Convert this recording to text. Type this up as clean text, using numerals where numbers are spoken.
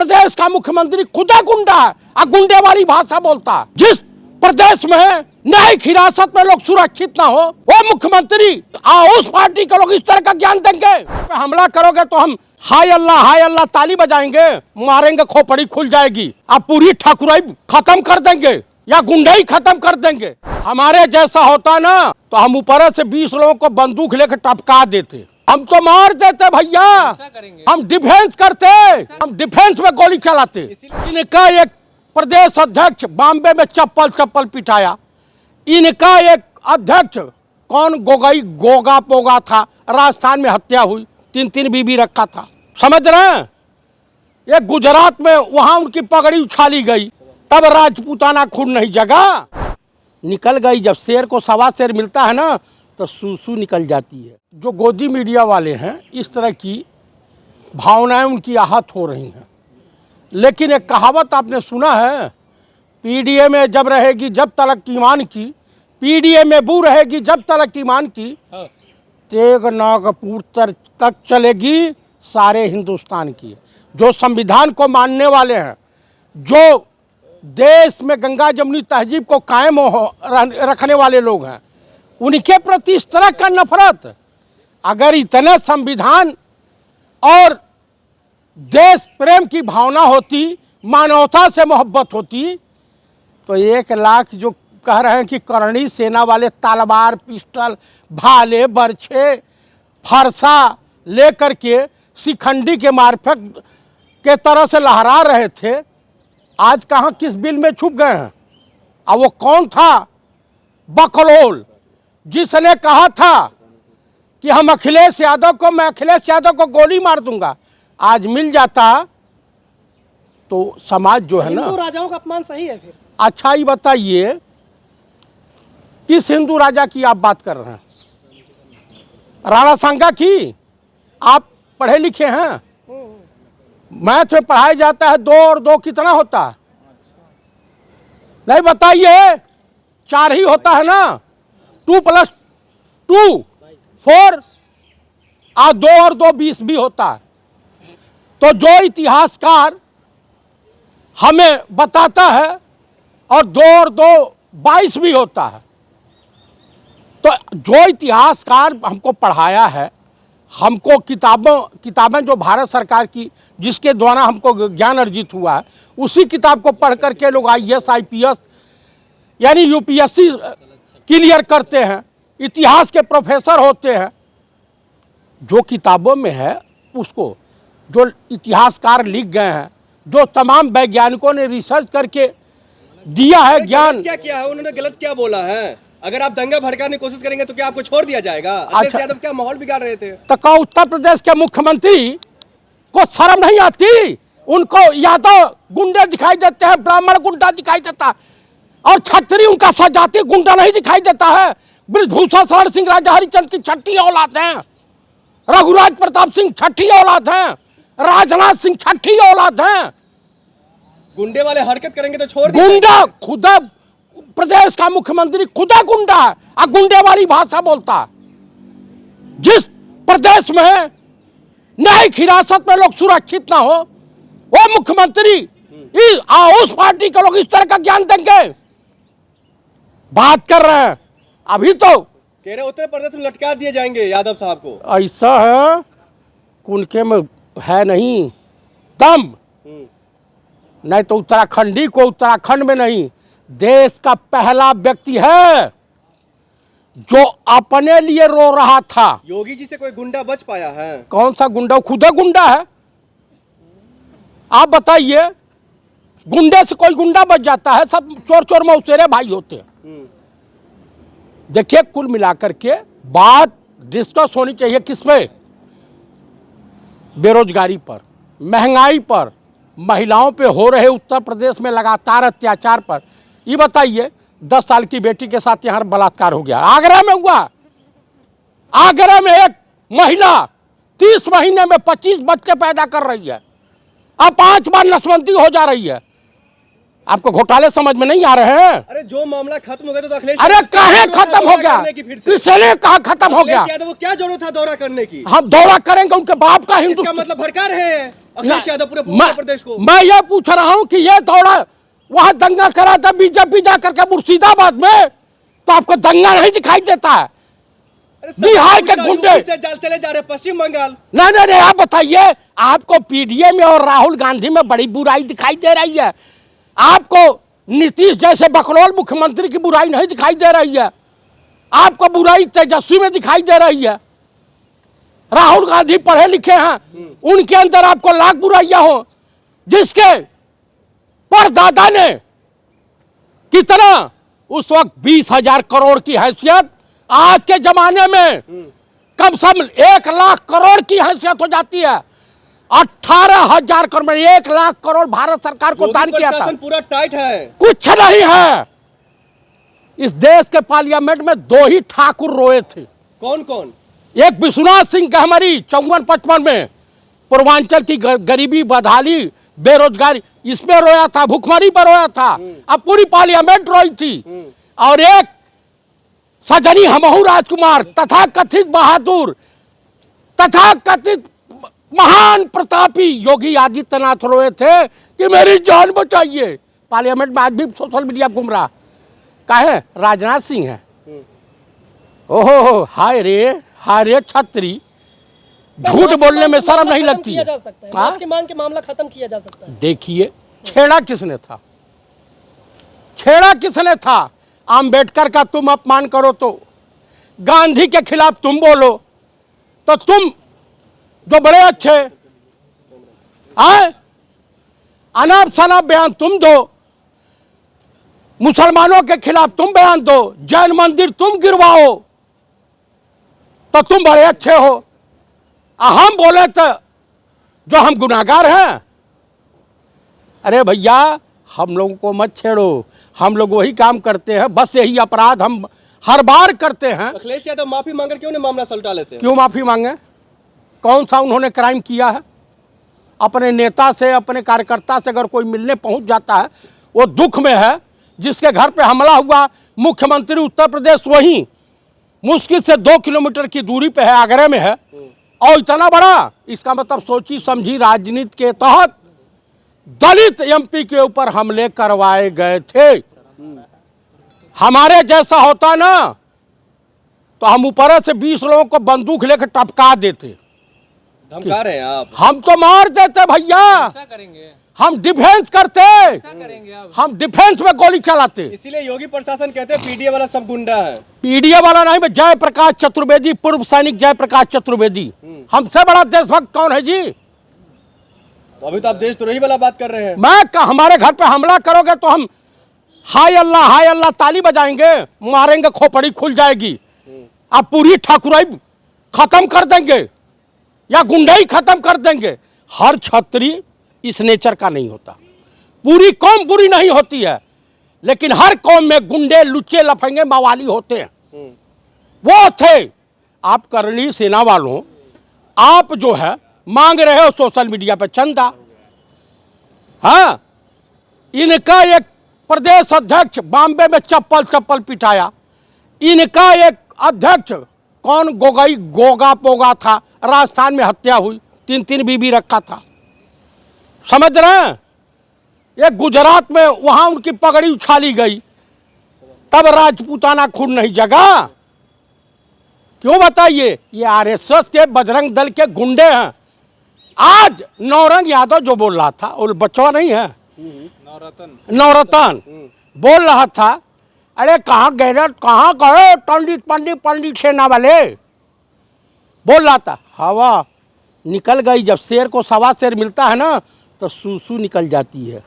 प्रदेश का मुख्यमंत्री खुदा गुंडा है और गुंडे वाली भाषा बोलता है। जिस प्रदेश में न्यायिक हिरासत में लोग सुरक्षित ना हो, वो मुख्यमंत्री उस पार्टी के लोग इस तरह का ज्ञान देंगे। हमला करोगे तो हम हाय अल्लाह ताली बजाएंगे, मारेंगे, खोपड़ी खुल जाएगी, आप पूरी ठाकुराई खत्म कर देंगे या गुंडाई खत्म कर देंगे। हमारे जैसा होता ना तो हम ऊपर से 20 लोगों को बंदूक लेकर टपका देते, हम तो मार देते भैया। हम डिफेंस करते, हम डिफेंस में गोली चलाते। इनका एक प्रदेश अध्यक्ष बॉम्बे में चप्पल पिटाया, इनका एक अध्यक्ष कौन गोगा पोगा था, राजस्थान में हत्या हुई, 3 बीबी रखा था, समझ रहे हैं। ये गुजरात में वहां उनकी पगड़ी उछाली गई, तब राजपूताना खून नहीं जगा, निकल गई। जब शेर को सवा शेर मिलता है ना तो सूसू निकल जाती है। जो गोदी मीडिया वाले हैं, इस तरह की भावनाएं उनकी आहत हो रही हैं। लेकिन एक कहावत आपने सुना है, पीडीए में जब रहेगी जब तलक ईमान की, पीडीए में बू रहेगी जब तलक ईमान की, तेग नागपुर तक चलेगी सारे हिंदुस्तान की। जो संविधान को मानने वाले हैं, जो देश में गंगा जमुनी तहजीब को कायम रखने वाले लोग हैं, उनके प्रति इस तरह का नफरत। अगर इतने संविधान और देश प्रेम की भावना होती, मानवता से मोहब्बत होती, तो 1 लाख जो कह रहे हैं कि करणी सेना वाले तलवार, पिस्टल, भाले, बर्छे, फरसा लेकर के शिखंडी के मार्फत के तरह से लहरा रहे थे, आज कहाँ किस बिल में छुप गए हैं। और वो कौन था बकलोल, जिसने कहा था कि मैं अखिलेश यादव को गोली मार दूंगा, आज मिल जाता तो समाज जो है ना, हिंदू राजाओं का अपमान सही है फिर? अच्छा ही बताइए, किस हिंदू राजा की आप बात कर रहे हैं? राणा सांगा की? आप पढ़े लिखे हैं, मैथ में पढ़ाया जाता है 2 और 2 कितना होता है? नहीं बताइए, 4 ही होता है ना। 2 + 2 4 और 2 और 2 20 भी होता है। तो जो इतिहासकार हमें बताता है और 2 और 2 22 भी होता है, तो जो इतिहासकार हमको पढ़ाया है, हमको किताबें जो भारत सरकार की जिसके द्वारा हमको ज्ञान अर्जित हुआ है, उसी किताब को पढ़ करके लोग IAS IPS यानी UPSC क्लियर करते हैं, इतिहास के प्रोफेसर होते हैं। जो किताबों में है उसको जो इतिहासकार लिख गए हैं, जो तमाम वैज्ञानिकों ने रिसर्च करके दिया है ज्ञान। क्या किया है उन्होंने, गलत क्या बोला है? अगर आप दंगा भड़काने की कोशिश करेंगे तो क्या आपको छोड़ दिया जाएगा? अखिलेश यादव क्या माहौल बिगाड़ रहे थे? तो क्या उत्तर प्रदेश के मुख्यमंत्री को शर्म नहीं आती? उनको यादव गुंडे दिखाई देते हैं, ब्राह्मण गुंडा दिखाई देता है, और छत्री उनका सजाती गुंडा नहीं दिखाई देता है। बृजभूषण शरण सिंह राजा हरिचंद की छठी औलाद हैं, रघुराज प्रताप सिंह छठी औलाद हैं, राजनाथ सिंह छठी औलाद हैं। गुंडे वाले हरकत करेंगे तो छोड़ दिया गुंडा खुदा प्रदेश का मुख्यमंत्री खुदा गुंडा है और गुंडे वाली भाषा बोलता है। जिस प्रदेश में न्यायिक हिरासत में लोग सुरक्षित ना हो, वो मुख्यमंत्री उस पार्टी के लोग इस तरह का ज्ञान देंगे। बात कर रहे हैं अभी तो कह रहे उत्तर प्रदेश में लटका दिए जाएंगे यादव साहब को। ऐसा है उनके में है नहीं दम, नहीं तो उत्तराखंडी को उत्तराखंड में नहीं, देश का पहला व्यक्ति है जो अपने लिए रो रहा था। योगी जी से कोई गुंडा बच पाया है? कौन सा गुंडा? खुदा गुंडा है। आप बताइए, गुंडे से कोई गुंडा बच जाता है? सब चोर मौसेरे भाई होते हैं। देखिए, कुल मिलाकर के बात डिस्कस होनी चाहिए किस पे? बेरोजगारी पर, महंगाई पर, महिलाओं पे हो रहे उत्तर प्रदेश में लगातार अत्याचार पर। ये बताइए, 10 साल की बेटी के साथ यहाँ बलात्कार हो गया, आगरा में हुआ। आगरा में एक महिला 30 महीने में 25 बच्चे पैदा कर रही है, अब 5 बार नसबंदी हो जा रही है। आपको घोटाले समझ में नहीं आ रहे हैं? अरे जो मामला खत्म हो गया तो अखिलेश, अरे काहे खत्म हो गया? किसने कहा खत्म हो गया? क्या जरूरत था दौरा करने की? हम दौरा करेंगे, उनके बाप का हिंदुस्तान मतलब भड़का रहे हैं। अखिलेश यादव पूरे उत्तर प्रदेश को। मैं ये पूछ रहा हूं कि ये दौड़ा वहां दंगा करा था बीजेपी जा करके मुर्शिदाबाद में, तो आपको दंगा नहीं दिखाई देता है? बिहार के गुंडे से चले जा रहे पश्चिम बंगाल। नहीं, आप बताइए, आपको पीडीए में और राहुल गांधी में बड़ी बुराई दिखाई दे रही है, आपको नीतीश जैसे बकलोल मुख्यमंत्री की बुराई नहीं दिखाई दे रही है, आपको बुराई तेजस्वी में दिखाई दे रही है। राहुल गांधी पढ़े लिखे हैं, उनके अंदर आपको लाख बुराइयां हो, जिसके परदादा ने कितना उस वक्त 20,000 करोड़ की हैसियत, आज के जमाने में कम से कम 1 लाख करोड़ की हैसियत हो जाती है। 18,000 करोड़ में 1 लाख करोड़ भारत सरकार को दान किया था। पूरा टाइट है, कुछ नहीं है। इस देश के पार्लियामेंट में 2 ही ठाकुर रोए थे। कौन कौन? एक विश्वनाथ सिंह गहमरी 54-55 में पूर्वांचल की गरीबी, बदहाली, बेरोजगारी, इसमें रोया था, भूखमरी पर रोया था। अब पूरी पार्लियामेंट रोई थी। और एक सजनी हमहू राजकुमार, तथा कथित बहादुर, तथा कथित महान प्रतापी योगी आदित्यनाथ रोए थे कि मेरी जान बचाइए। पार्लियामेंट में आज भी सोशल मीडिया घूम रहा, काहे? राजनाथ सिंह है। ओहो, हाय रे छत्री, झूठ बोलने में शर्म नहीं लगती है। आपकी मांग के मामला खत्म किया जा सकता है। देखिए, छेड़ा किसने था? छेड़ा किसने था? आम्बेडकर का तुम अपमान करो तो, गांधी के खिलाफ तुम बोलो तो, तुम जो बड़े अच्छे अनाप शनाप बयान तुम दो, मुसलमानों के खिलाफ तुम बयान दो, जैन मंदिर तुम गिरवाओ तो तुम बड़े अच्छे हो। हम बोले तो जो हम गुनाहगार हैं? अरे भैया, हम लोगों को मत छेड़ो, हम लोग वही काम करते हैं, बस यही अपराध हम हर बार करते हैं। अखिलेश यादव माफी मांगकर क्यों नहीं मामला सुलझा लेते? क्यों माफी मांगे? कौन सा उन्होंने क्राइम किया है? अपने नेता से, अपने कार्यकर्ता से अगर कोई मिलने पहुंच जाता है, वो दुख में है। जिसके घर पे हमला हुआ, मुख्यमंत्री उत्तर प्रदेश वहीं मुश्किल से 2 किलोमीटर की दूरी पे है, आगरा में है, और इतना बड़ा, इसका मतलब सोची समझी राजनीति के तहत दलित एमपी के ऊपर हमले करवाए गए थे। हमारे जैसा होता ना तो हम ऊपर से 20 लोगों को बंदूक लेकर टपका देते। धमका रहे हैं आप? हम तो मार देते भैया, करेंगे, हम डिफेंस करते, हम डिफेंस में गोली चलाते। इसीलिए योगी प्रशासन कहते हैं पीडीए वाला सब गुंडा है। पीडीए वाला नहीं, जयप्रकाश चतुर्वेदी, पूर्व सैनिक जयप्रकाश चतुर्वेदी। हमसे बड़ा देशभक्त कौन है जी? तो अभी तो आप देशद्रोही वाला बात कर रहे हैं। मैं हमारे घर पे हमला करोगे तो हम हाय अल्लाह ताली बजाएंगे, मारेंगे, खोपड़ी खुल जाएगी। अब पूरी ठाकुराई खत्म कर देंगे या गुंडाई खत्म कर देंगे। हर छत्री इस नेचर का नहीं होता, पूरी कौम बुरी नहीं होती है, लेकिन हर कौम में गुंडे, लुच्चे, लफंगे, मवाली होते हैं। वो थे। आप करणी सेना वालों, आप जो है मांग रहे हो सोशल मीडिया पे चंदा। हाँ, इनका एक प्रदेश अध्यक्ष बॉम्बे में चप्पल पिटाया, इनका एक अध्यक्ष कौन गोगा पोगा था, राजस्थान में हत्या हुई, 3 बीबी रखा था। समझ रहे हैं? एक गुजरात में वहां उनकी पगड़ी उछाली गई, तब राजपूताना खून नहीं जगा। क्यों बताइए? ये आरएसएस के बजरंग दल के गुंडे हैं। आज नौरंग यादव जो बोल रहा था, वो बचवा नहीं है, नवरतन बोल रहा था, अरे कहाँ गए, कहाँ गए पंडित सेना वाले, बोल रहा था। हवा निकल गई। जब शेर को 1.25 शेर मिलता है ना तो सूसू निकल जाती है।